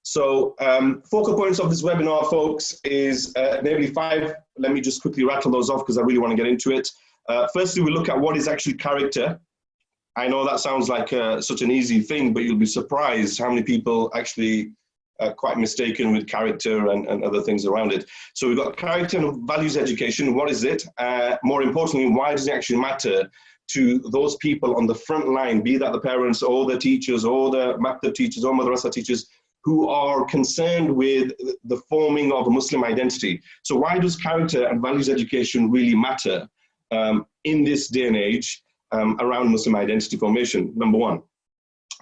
So focal points of this webinar, folks, is maybe 5. Let me just quickly rattle those off because I really want to get into it. Firstly, we look at what is actually character. I know that sounds like such an easy thing, but you'll be surprised how many people actually are quite mistaken with character and other things around it. So we've got character and values education. What is it? More importantly, why does it actually matter to those people on the front line, be that the parents or the teachers or the maktab teachers or madrasa teachers who are concerned with the forming of a Muslim identity? So why does character and values education really matter in this day and age around Muslim identity formation? Number one.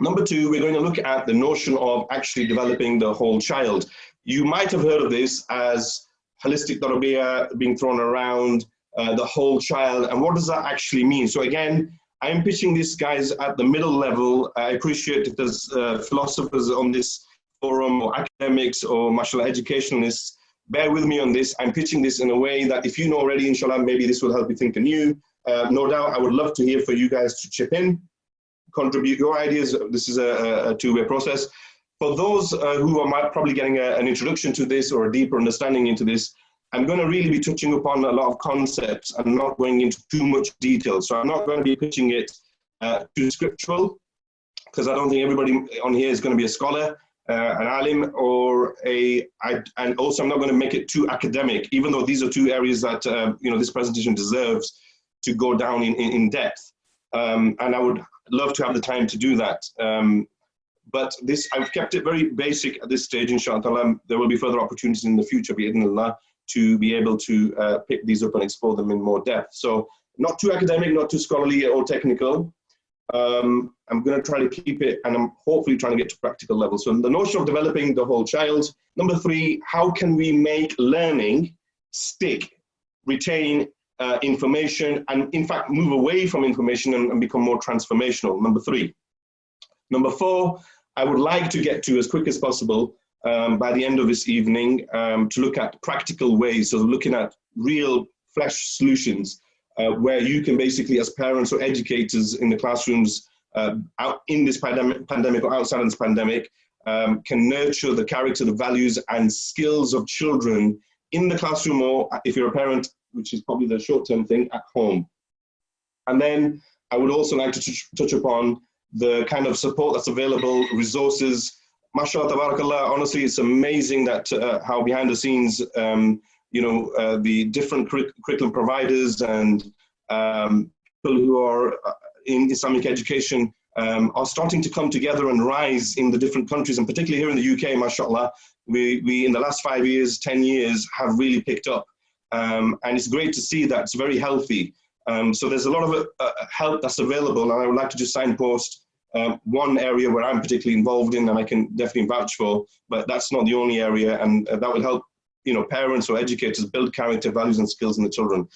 Number two, we're going to look at the notion of actually developing the whole child. You might have heard of this as holistic tarbiyah being thrown around, the whole child, and what does that actually mean? So again, I'm pitching this, guys, at the middle level. I appreciate if there's philosophers on this forum or academics or mashallah educationalists. Bear with me on this. I'm pitching this in a way that if you know already, inshallah, maybe this will help you think anew. No doubt, I would love to hear for you guys to chip in, contribute your ideas. This is a two-way process. For those who are probably getting an introduction to this or a deeper understanding into this, I'm going to really be touching upon a lot of concepts and not going into too much detail. So I'm not going to be pitching it too scriptural, because I don't think everybody on here is going to be a scholar, an alim, and also I'm not going to make it too academic, even though these are two areas that this presentation deserves to go down in depth. And I would love to have the time to do that. But this, I've kept it very basic at this stage, inshallah. There will be further opportunities in the future, bi'idhnillah, to be able to pick these up and explore them in more depth. So not too academic, not too scholarly or technical. I'm going to try to keep it, and I'm hopefully trying to get to practical level. So the notion of developing the whole child. Number 3, how can we make learning stick, retain information, and in fact move away from information and become more transformational? Number 3. Number 4, I would like to get to as quick as possible by the end of this evening to look at practical ways, so looking at real flesh solutions where you can basically, as parents or educators in the classrooms out in this pandemic or outside of this pandemic, can nurture the character, the values and skills of children in the classroom, or if you're a parent, which is probably the short-term thing, at home. And then I would also like to touch upon the kind of support that's available, resources. MashaAllah, tabarakallah, honestly, it's amazing that how behind the scenes, the different curriculum providers and people who are in Islamic education are starting to come together and rise in the different countries, and particularly here in the UK, MashaAllah, we in the last 5 years, 10 years have really picked up. And it's great to see that. It's very healthy. So there's a lot of help that's available, and I would like to just signpost one area where I'm particularly involved in, and I can definitely vouch for, but that's not the only area, and that will help parents or educators build character, values and skills in the children.